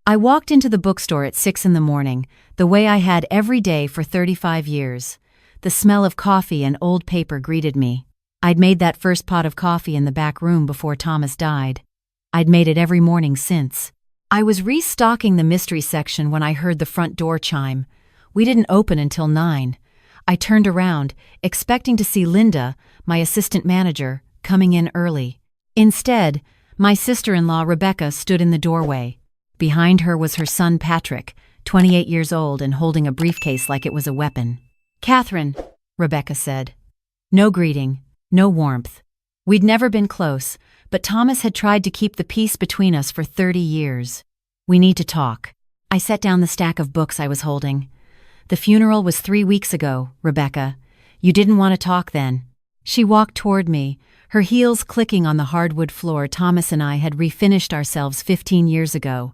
I walked into the bookstore at 6 in the morning, the way I had every day for 35 years. The smell of coffee and old paper greeted me. I'd made that first pot of coffee in the back room before Thomas died. I'd made it every morning since. I was restocking the mystery section when I heard the front door chime. We didn't open until 9. I turned around, expecting to see Linda, my assistant manager, coming in early. Instead, my sister-in-law Rebecca stood in the doorway. Behind her was her son Patrick, 28 years old and holding a briefcase like it was a weapon. "Catherine," Rebecca said. No greeting, no warmth. We'd never been close, but Thomas had tried to keep the peace between us for 30 years. "We need to talk." I set down the stack of books I was holding. "The funeral was 3 weeks ago, Rebecca. You didn't want to talk then." She walked toward me, her heels clicking on the hardwood floor Thomas and I had refinished ourselves 15 years ago.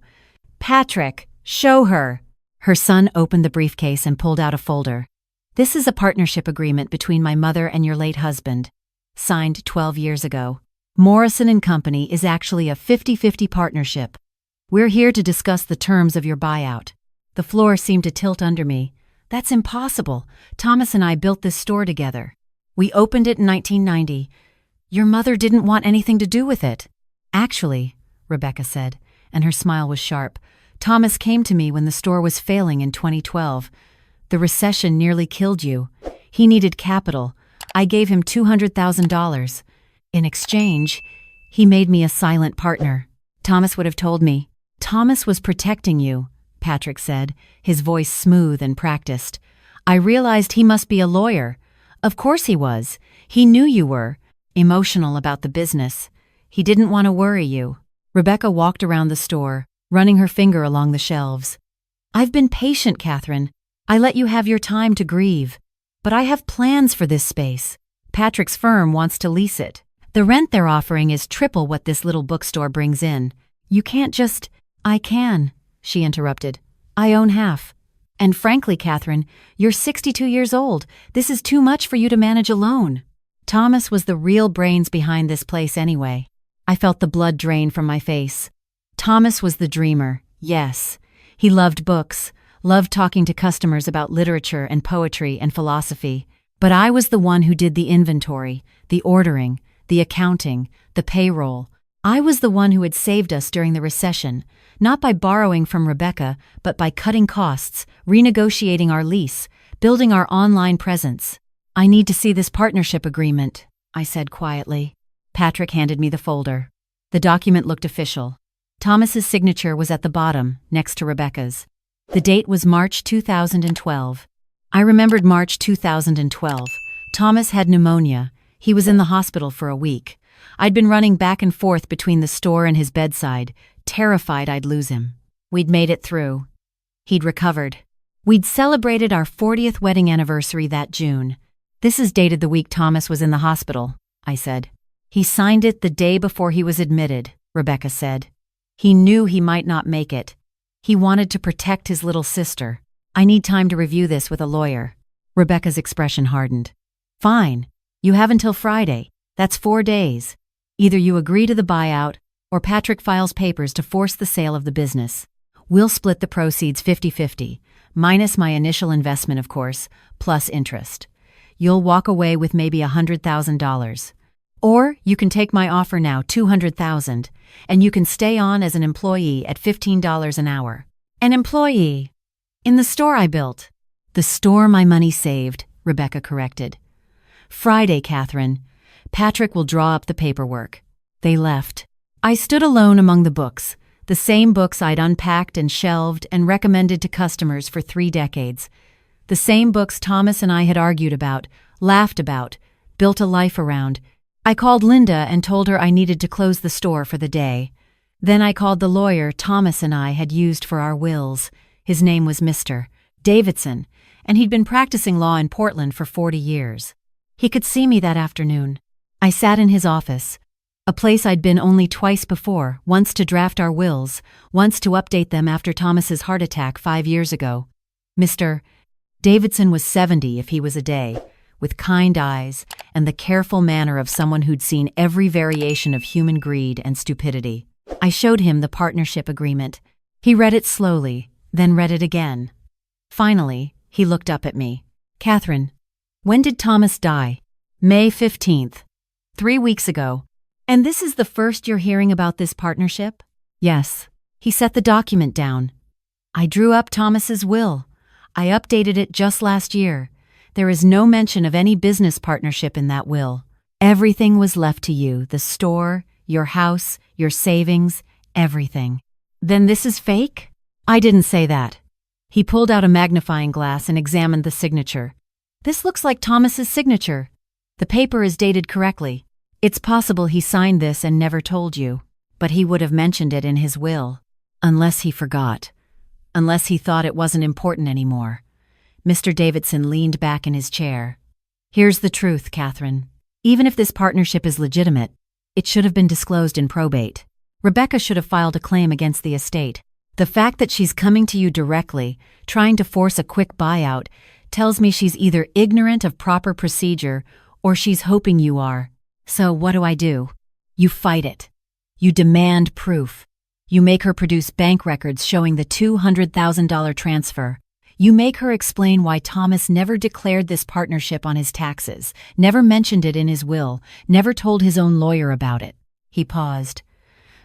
"Patrick, show her." Her son opened the briefcase and pulled out a folder. "This is a partnership agreement between my mother and your late husband. Signed 12 years ago. Morrison and Company is actually a 50-50 partnership. We're here to discuss the terms of your buyout." The floor seemed to tilt under me. "That's impossible. Thomas and I built this store together. We opened it in 1990. Your mother didn't want anything to do with it." "Actually," Rebecca said, and her smile was sharp, "Thomas came to me when the store was failing in 2012. The recession nearly killed you. He needed capital. I gave him $200,000. In exchange, he made me a silent partner. Thomas would have told me." "Thomas was protecting you," Patrick said, his voice smooth and practiced. "I realized he must be a lawyer. Of course he was. He knew you were emotional about the business. He didn't want to worry you." Rebecca walked around the store, running her finger along the shelves. "I've been patient, Catherine. I let you have your time to grieve. But I have plans for this space. Patrick's firm wants to lease it. The rent they're offering is triple what this little bookstore brings in. You can't just—" "I can," she interrupted. "I own half. And frankly, Catherine, you're 62 years old. This is too much for you to manage alone." Thomas was the real brains behind this place anyway. I felt the blood drain from my face. Thomas was the dreamer, yes. He loved books, loved talking to customers about literature and poetry and philosophy. But I was the one who did the inventory, the ordering, the accounting, the payroll. I was the one who had saved us during the recession, not by borrowing from Rebecca, but by cutting costs, renegotiating our lease, building our online presence. "I need to see this partnership agreement," I said quietly. Patrick handed me the folder. The document looked official. Thomas's signature was at the bottom, next to Rebecca's. The date was March 2012. I remembered March 2012. Thomas had pneumonia. He was in the hospital for a week. I'd been running back and forth between the store and his bedside, terrified I'd lose him. We'd made it through. He'd recovered. We'd celebrated our 40th wedding anniversary that June. "This is dated the week Thomas was in the hospital," I said. "He signed it the day before he was admitted," Rebecca said. "He knew he might not make it. He wanted to protect his little sister. I need time to review this with a lawyer." Rebecca's expression hardened. "Fine. You have until Friday. That's 4 days. Either you agree to the buyout, or Patrick files papers to force the sale of the business. We'll split the proceeds 50-50, minus my initial investment, of course, plus interest. You'll walk away with maybe $100,000. Or you can take my offer now, $200,000, and you can stay on as an employee at $15 an hour." "An employee?" "In the store I built." "The store my money saved," Rebecca corrected. "Friday, Catherine. Patrick will draw up the paperwork." They left. I stood alone among the books, the same books I'd unpacked and shelved and recommended to customers for 3 decades. The same books Thomas and I had argued about, laughed about, built a life around. I called Linda and told her I needed to close the store for the day. Then I called the lawyer Thomas and I had used for our wills. His name was Mr. Davidson, and he'd been practicing law in Portland for 40 years. He could see me that afternoon. I sat in his office, a place I'd been only twice before, once to draft our wills, once to update them after Thomas's heart attack 5 years ago. Mr. Davidson was 70 if he was a day, with kind eyes and the careful manner of someone who'd seen every variation of human greed and stupidity. I showed him the partnership agreement. He read it slowly, then read it again. Finally, he looked up at me. "Catherine, when did Thomas die?" "May 15th. 3 weeks ago." "And this is the first you're hearing about this partnership?" "Yes." He set the document down. "I drew up Thomas's will. I updated it just last year. There is no mention of any business partnership in that will. Everything was left to you, the store, your house, your savings, everything." "Then this is fake?" "I didn't say that." He pulled out a magnifying glass and examined the signature. "This looks like Thomas's signature. The paper is dated correctly. It's possible he signed this and never told you, but he would have mentioned it in his will. Unless he forgot. Unless he thought it wasn't important anymore." Mr. Davidson leaned back in his chair. "Here's the truth, Catherine. Even if this partnership is legitimate, it should have been disclosed in probate. Rebecca should have filed a claim against the estate. The fact that she's coming to you directly, trying to force a quick buyout, tells me she's either ignorant of proper procedure or she's hoping you are. So what do? You fight it. You demand proof. You make her produce bank records showing the $200,000 transfer. You make her explain why Thomas never declared this partnership on his taxes, never mentioned it in his will, never told his own lawyer about it." He paused.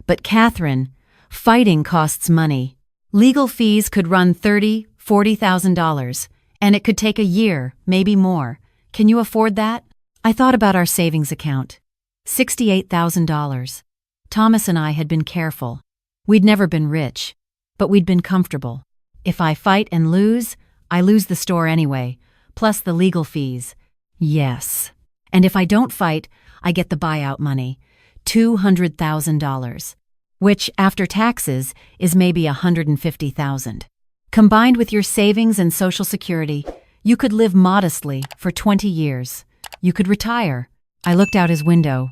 "But Catherine, fighting costs money. Legal fees could run $30,000, $40,000, and it could take a year, maybe more. Can you afford that?" I thought about our savings account. $68,000. Thomas and I had been careful. We'd never been rich, but we'd been comfortable. If I fight and lose, I lose the store anyway, plus the legal fees. Yes. And if I don't fight, I get the buyout money, $200,000, which, after taxes, is maybe $150,000. Combined with your savings and Social Security, you could live modestly for 20 years. You could retire. I looked out his window.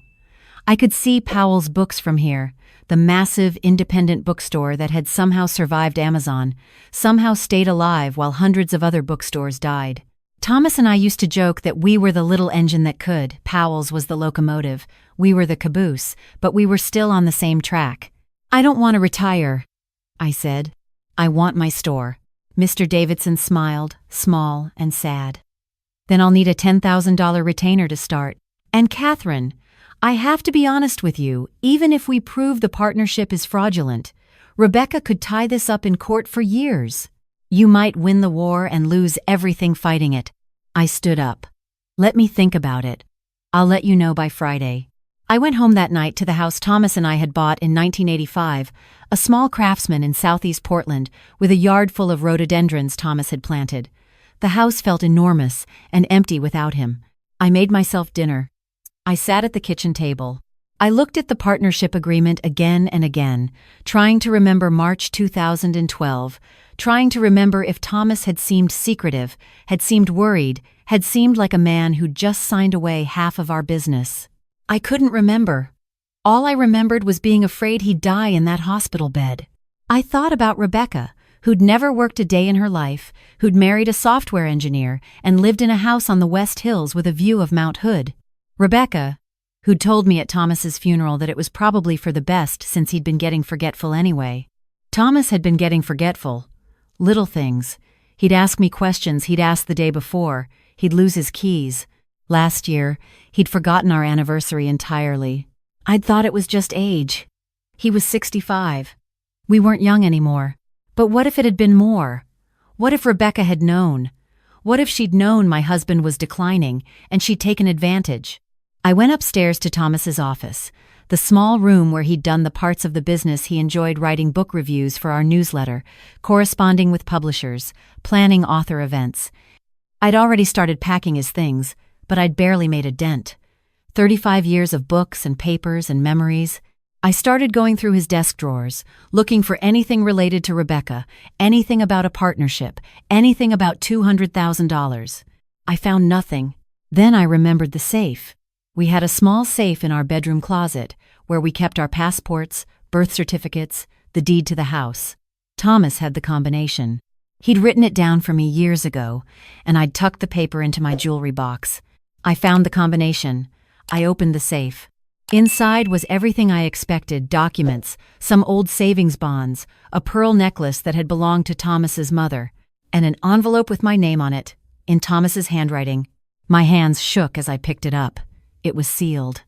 I could see Powell's Books from here, the massive independent bookstore that had somehow survived Amazon, somehow stayed alive while hundreds of other bookstores died. Thomas and I used to joke that we were the little engine that could, Powell's was the locomotive, we were the caboose, but we were still on the same track. "I don't want to retire," I said. "I want my store." Mr. Davidson smiled, small and sad. "Then I'll need a $10,000 retainer to start. And Catherine, I have to be honest with you, even if we prove the partnership is fraudulent, Rebecca could tie this up in court for years. You might win the war and lose everything fighting it." I stood up. "Let me think about it. I'll let you know by Friday." I went home that night to the house Thomas and I had bought in 1985, a small craftsman in southeast Portland with a yard full of rhododendrons Thomas had planted. The house felt enormous and empty without him. I made myself dinner. I sat at the kitchen table. I looked at the partnership agreement again and again, trying to remember March 2012, trying to remember if Thomas had seemed secretive, had seemed worried, had seemed like a man who'd just signed away half of our business. I couldn't remember. All I remembered was being afraid he'd die in that hospital bed. I thought about Rebecca, who'd never worked a day in her life, who'd married a software engineer and lived in a house on the West Hills with a view of Mount Hood. Rebecca, who'd told me at Thomas's funeral that it was probably for the best since he'd been getting forgetful anyway. Thomas had been getting forgetful. Little things. He'd ask me questions he'd asked the day before. He'd lose his keys. Last year, he'd forgotten our anniversary entirely. I'd thought it was just age. He was 65. We weren't young anymore. But what if it had been more? What if Rebecca had known? What if she'd known my husband was declining and she'd taken advantage? I went upstairs to Thomas's office, the small room where he'd done the parts of the business he enjoyed, writing book reviews for our newsletter, corresponding with publishers, planning author events. I'd already started packing his things, but I'd barely made a dent. 35 years of books and papers and memories. I started going through his desk drawers, looking for anything related to Rebecca, anything about a partnership, anything about $200,000. I found nothing. Then I remembered the safe. We had a small safe in our bedroom closet where we kept our passports, birth certificates, the deed to the house. Thomas had the combination. He'd written it down for me years ago, and I'd tucked the paper into my jewelry box. I found the combination. I opened the safe. Inside was everything I expected: documents, some old savings bonds, a pearl necklace that had belonged to Thomas's mother, and an envelope with my name on it, in Thomas's handwriting. My hands shook as I picked it up. It was sealed.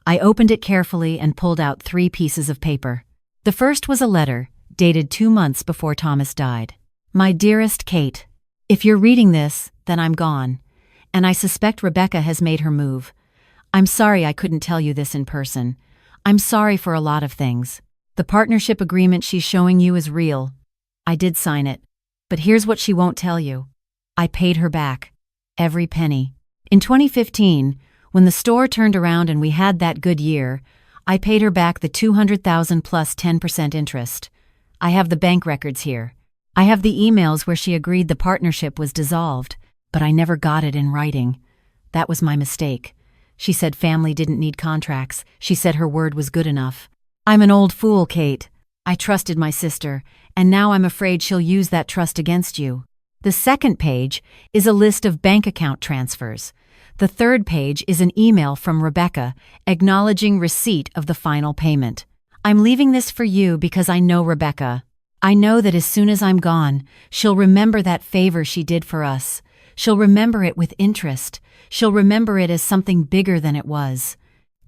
I opened it carefully and pulled out 3 pieces of paper. The first was a letter, dated 2 months before Thomas died. My dearest Kate, if you're reading this, then I'm gone, and I suspect Rebecca has made her move. I'm sorry I couldn't tell you this in person. I'm sorry for a lot of things. The partnership agreement she's showing you is real. I did sign it. But here's what she won't tell you. I paid her back. Every penny. In 2015, when the store turned around and we had that good year, I paid her back the $200,000 plus 10% interest. I have the bank records here. I have the emails where she agreed the partnership was dissolved, but I never got it in writing. That was my mistake. She said family didn't need contracts. She said her word was good enough. I'm an old fool, Kate. I trusted my sister, and now I'm afraid she'll use that trust against you. The second page is a list of bank account transfers. The third page is an email from Rebecca acknowledging receipt of the final payment. I'm leaving this for you because I know Rebecca. I know that as soon as I'm gone, she'll remember that favor she did for us. She'll remember it with interest. She'll remember it as something bigger than it was.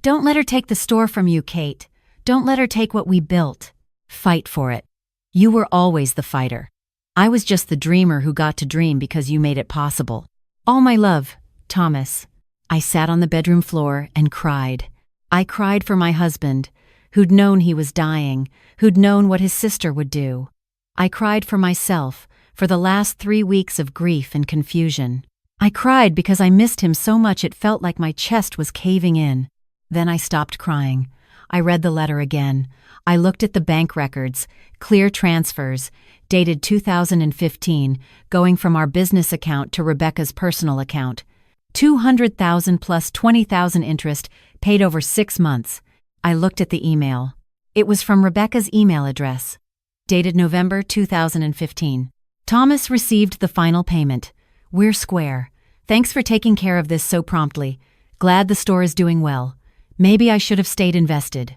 Don't let her take the store from you, Kate. Don't let her take what we built. Fight for it. You were always the fighter. I was just the dreamer who got to dream because you made it possible. All my love, Thomas. I sat on the bedroom floor and cried. I cried for my husband, who'd known he was dying, who'd known what his sister would do. I cried for myself, for the last 3 weeks of grief and confusion. I cried because I missed him so much it felt like my chest was caving in. Then I stopped crying. I read the letter again. I looked at the bank records, clear transfers, dated 2015, going from our business account to Rebecca's personal account. $200,000 plus $20,000 interest, paid over 6 months. I looked at the email. It was from Rebecca's email address. Dated November 2015. Thomas received the final payment. We're square. Thanks for taking care of this so promptly. Glad the store is doing well. Maybe I should have stayed invested.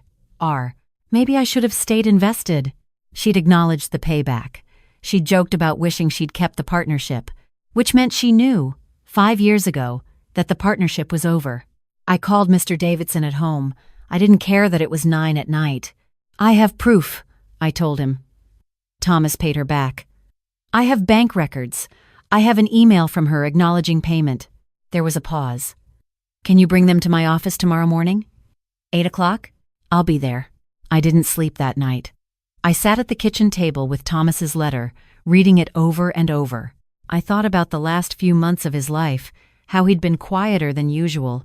Maybe I should have stayed invested. She'd acknowledged the payback. She joked about wishing she'd kept the partnership, which meant she knew, 5 years ago, that the partnership was over. I called Mr. Davidson at home. I didn't care that it was 9 at night. I have proof, I told him. Thomas paid her back. I have bank records. I have an email from her acknowledging payment. There was a pause. Can you bring them to my office tomorrow morning? 8 o'clock? I'll be there. I didn't sleep that night. I sat at the kitchen table with Thomas's letter, reading it over and over. I thought about the last few months of his life, how he'd been quieter than usual,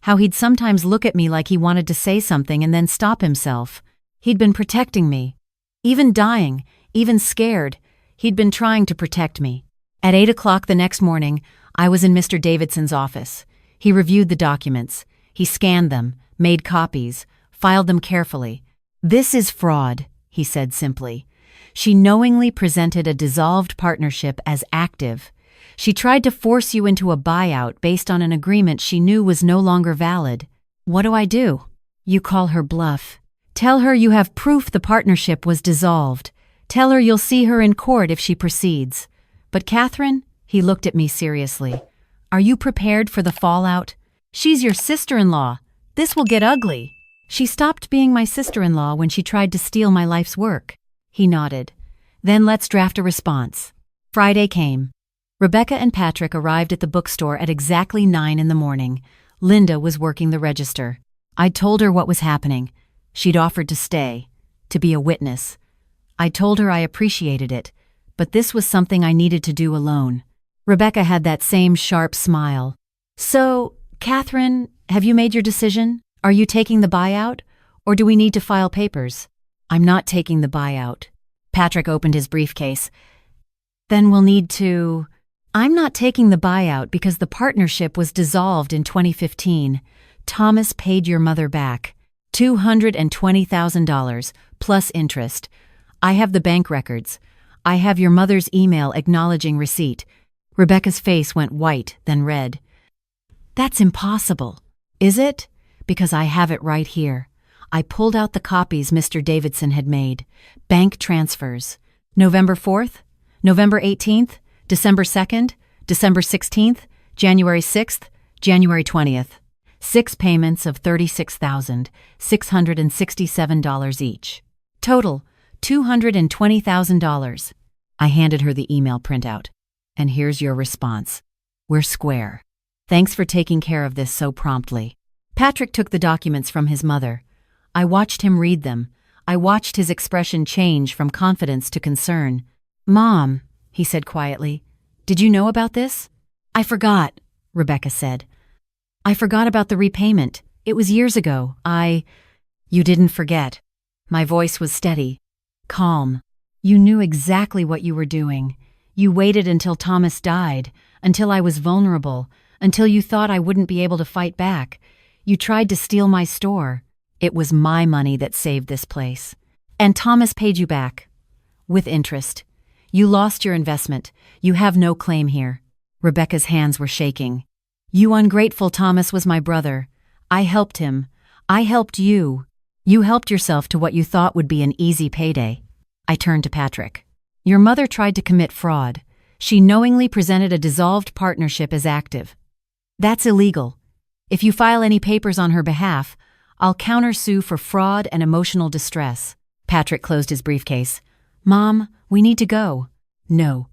how he'd sometimes look at me like he wanted to say something and then stop himself. He'd been protecting me. Even dying, even scared, he'd been trying to protect me. At 8 o'clock the next morning, I was in Mr. Davidson's office. He reviewed the documents. He scanned them, made copies, filed them carefully. This is fraud, he said simply. She knowingly presented a dissolved partnership as active. She tried to force you into a buyout based on an agreement she knew was no longer valid. What do? You call her bluff. Tell her you have proof the partnership was dissolved. Tell her you'll see her in court if she proceeds. But Catherine, he looked at me seriously. Are you prepared for the fallout? She's your sister-in-law. This will get ugly. She stopped being my sister-in-law when she tried to steal my life's work. He nodded. Then let's draft a response. Friday came. Rebecca and Patrick arrived at the bookstore at exactly 9 in the morning. Linda was working the register. I'd told her what was happening. She'd offered to stay, to be a witness. I told her I appreciated it, but this was something I needed to do alone. Rebecca had that same sharp smile. So, Catherine, have you made your decision? Are you taking the buyout, or do we need to file papers? I'm not taking the buyout. Patrick opened his briefcase. Then we'll need to... I'm not taking the buyout because the partnership was dissolved in 2015. Thomas paid your mother back. $220,000, plus interest. I have the bank records. I have your mother's email acknowledging receipt. Rebecca's face went white, then red. That's impossible. Is it? because I have it right here. I pulled out the copies Mr. Davidson had made. Bank transfers. November 4th, November 18th, December 2nd, December 16th, January 6th, January 20th. 6 payments of $36,667 each. Total, $220,000. I handed her the email printout. And here's your response. We're square. Thanks for taking care of this so promptly. Patrick took the documents from his mother. I watched him read them. I watched his expression change from confidence to concern. Mom, he said quietly, did you know about this? I forgot, Rebecca said. I forgot about the repayment. It was years ago. You didn't forget. My voice was steady, calm. You knew exactly what you were doing. You waited until Thomas died, until I was vulnerable, until you thought I wouldn't be able to fight back. You tried to steal my store. It was my money that saved this place. And Thomas paid you back. With interest. You lost your investment. You have no claim here. Rebecca's hands were shaking. You ungrateful Thomas was my brother. I helped him. I helped you. You helped yourself to what you thought would be an easy payday. I turned to Patrick. Your mother tried to commit fraud. She knowingly presented a dissolved partnership as active. That's illegal. If you file any papers on her behalf, I'll countersue for fraud and emotional distress. Patrick closed his briefcase. Mom, we need to go. No,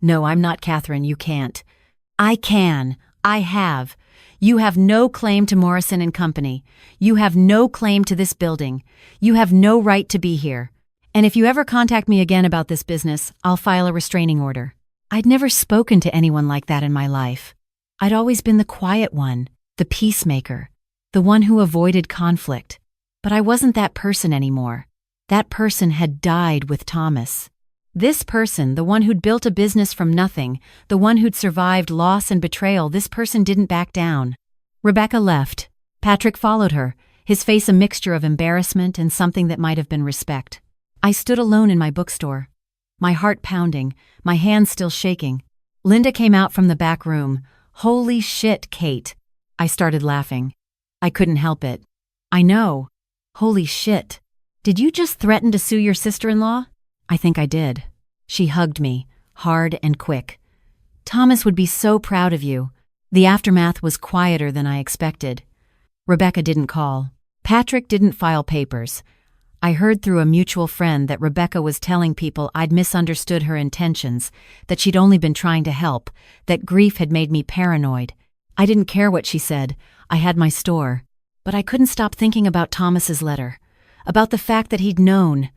I'm not Catherine, you can't. I can. I have. You have no claim to Morrison and Company. You have no claim to this building. You have no right to be here. And if you ever contact me again about this business, I'll file a restraining order. I'd never spoken to anyone like that in my life. I'd always been the quiet one, the peacemaker, the one who avoided conflict. But I wasn't that person anymore. That person had died with Thomas. This person, the one who'd built a business from nothing, the one who'd survived loss and betrayal, this person didn't back down. Rebecca left. Patrick followed her, his face a mixture of embarrassment and something that might have been respect. I stood alone in my bookstore, my heart pounding, my hands still shaking. Linda came out from the back room. Holy shit, Kate. I started laughing. I couldn't help it. I know. Holy shit. Did you just threaten to sue your sister-in-law? I think I did. She hugged me, hard and quick. Thomas would be so proud of you. The aftermath was quieter than I expected. Rebecca didn't call. Patrick didn't file papers. I heard through a mutual friend that Rebecca was telling people I'd misunderstood her intentions, that she'd only been trying to help, that grief had made me paranoid. I didn't care what she said. I had my store. But I couldn't stop thinking about Thomas's letter, about the fact that he'd known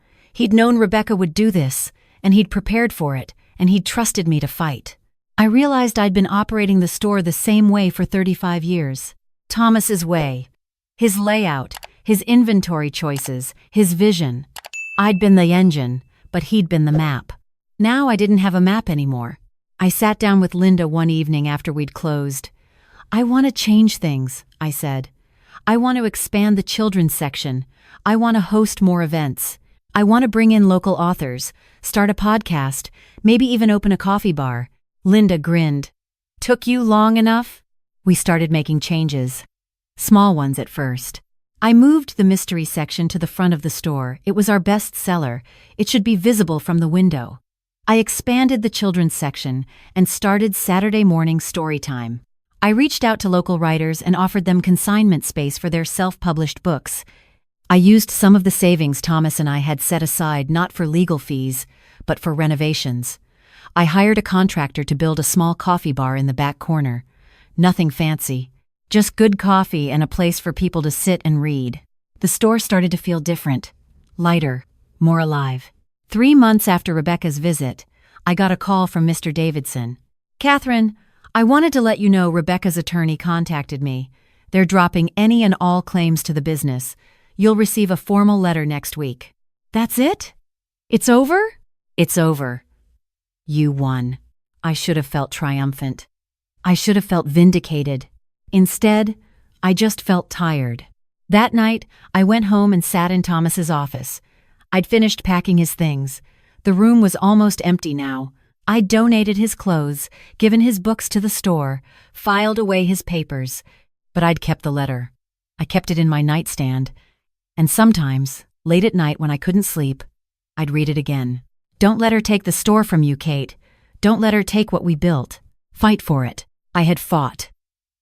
Rebecca would do this, and he'd prepared for it, and he'd trusted me to fight. I realized I'd been operating the store the same way for 35 years. Thomas's way. His layout, his inventory choices, his vision. I'd been the engine, but he'd been the map. Now I didn't have a map anymore. I sat down with Linda one evening after we'd closed. I want to change things, I said. I want to expand the children's section. I want to host more events. I want to bring in local authors, start a podcast, maybe even open a coffee bar. Linda grinned. Took you long enough? We started making changes. Small ones at first. I moved the mystery section to the front of the store. It was our best seller. It should be visible from the window. I expanded the children's section and started Saturday morning story time. I reached out to local writers and offered them consignment space for their self-published books. I used some of the savings Thomas and I had set aside not for legal fees, but for renovations. I hired a contractor to build a small coffee bar in the back corner. Nothing fancy, just good coffee and a place for people to sit and read. The store started to feel different, lighter, more alive. 3 months after Rebecca's visit, I got a call from Mr. Davidson. Catherine, I wanted to let you know Rebecca's attorney contacted me. They're dropping any and all claims to the business. You'll receive a formal letter next week. That's it? It's over? It's over. You won. I should have felt triumphant. I should have felt vindicated. Instead, I just felt tired. That night, I went home and sat in Thomas's office. I'd finished packing his things. The room was almost empty now. I'd donated his clothes, given his books to the store, filed away his papers, but I'd kept the letter. I kept it in my nightstand, and sometimes, late at night when I couldn't sleep, I'd read it again. Don't let her take the store from you, Kate. Don't let her take what we built. Fight for it. I had fought.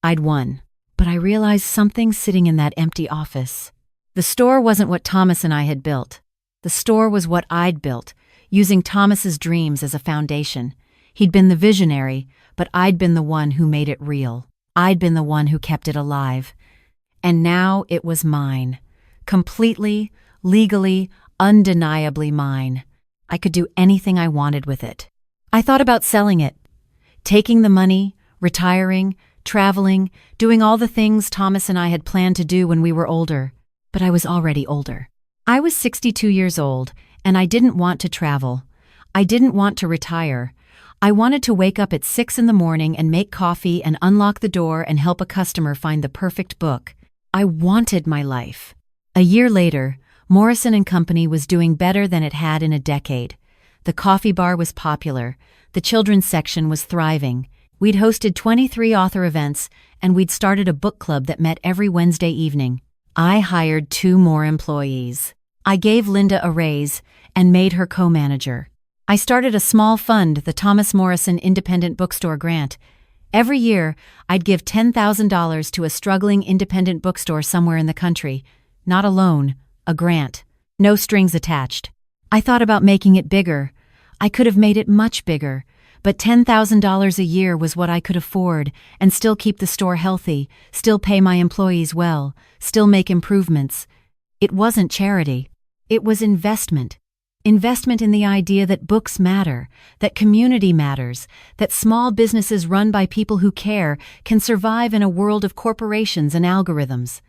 I'd won. But I realized something sitting in that empty office. The store wasn't what Thomas and I had built. The store was what I'd built, using Thomas's dreams as a foundation. He'd been the visionary, but I'd been the one who made it real. I'd been the one who kept it alive. And now it was mine. Completely, legally, undeniably mine. I could do anything I wanted with it. I thought about selling it, taking the money, retiring, traveling, doing all the things Thomas and I had planned to do when we were older. But I was already older. I was 62 years old, and I didn't want to travel. I didn't want to retire. I wanted to wake up at 6 in the morning and make coffee and unlock the door and help a customer find the perfect book. I wanted my life. A year later, Morrison & Company was doing better than it had in a decade. The coffee bar was popular. The children's section was thriving. We'd hosted 23 author events, and we'd started a book club that met every Wednesday evening. I hired 2 more employees. I gave Linda a raise and made her co-manager. I started a small fund, the Thomas Morrison Independent Bookstore Grant. Every year, I'd give $10,000 to a struggling independent bookstore somewhere in the country. Not a loan, a grant. No strings attached. I thought about making it bigger. I could have made it much bigger, but $10,000 a year was what I could afford and still keep the store healthy, still pay my employees well, still make improvements. It wasn't charity. It was investment. Investment in the idea that books matter, that community matters, that small businesses run by people who care can survive in a world of corporations and algorithms.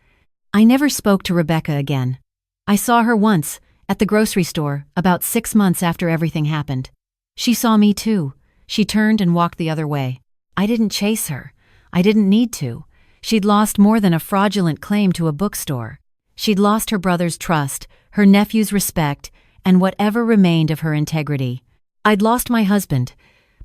I never spoke to Rebecca again. I saw her once, at the grocery store, about 6 months after everything happened. She saw me too. She turned and walked the other way. I didn't chase her. I didn't need to. She'd lost more than a fraudulent claim to a bookstore. She'd lost her brother's trust, her nephew's respect, and whatever remained of her integrity. I'd lost my husband,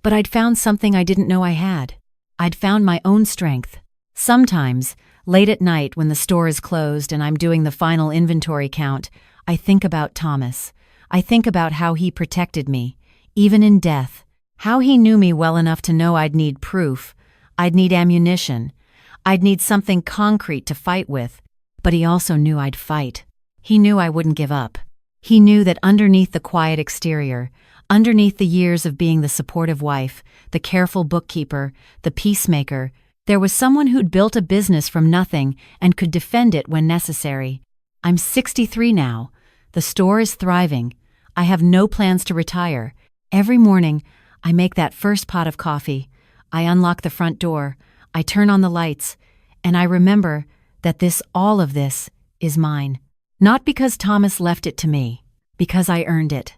but I'd found something I didn't know I had. I'd found my own strength. Sometimes, late at night when the store is closed and I'm doing the final inventory count, I think about Thomas. I think about how he protected me, even in death. How he knew me well enough to know I'd need proof. I'd need ammunition. I'd need something concrete to fight with. But he also knew I'd fight. He knew I wouldn't give up. He knew that underneath the quiet exterior, underneath the years of being the supportive wife, the careful bookkeeper, the peacemaker, there was someone who'd built a business from nothing and could defend it when necessary. I'm 63 now. The store is thriving. I have no plans to retire. Every morning, I make that first pot of coffee. I unlock the front door. I turn on the lights. And I remember that all of this, is mine. Not because Thomas left it to me, because I earned it.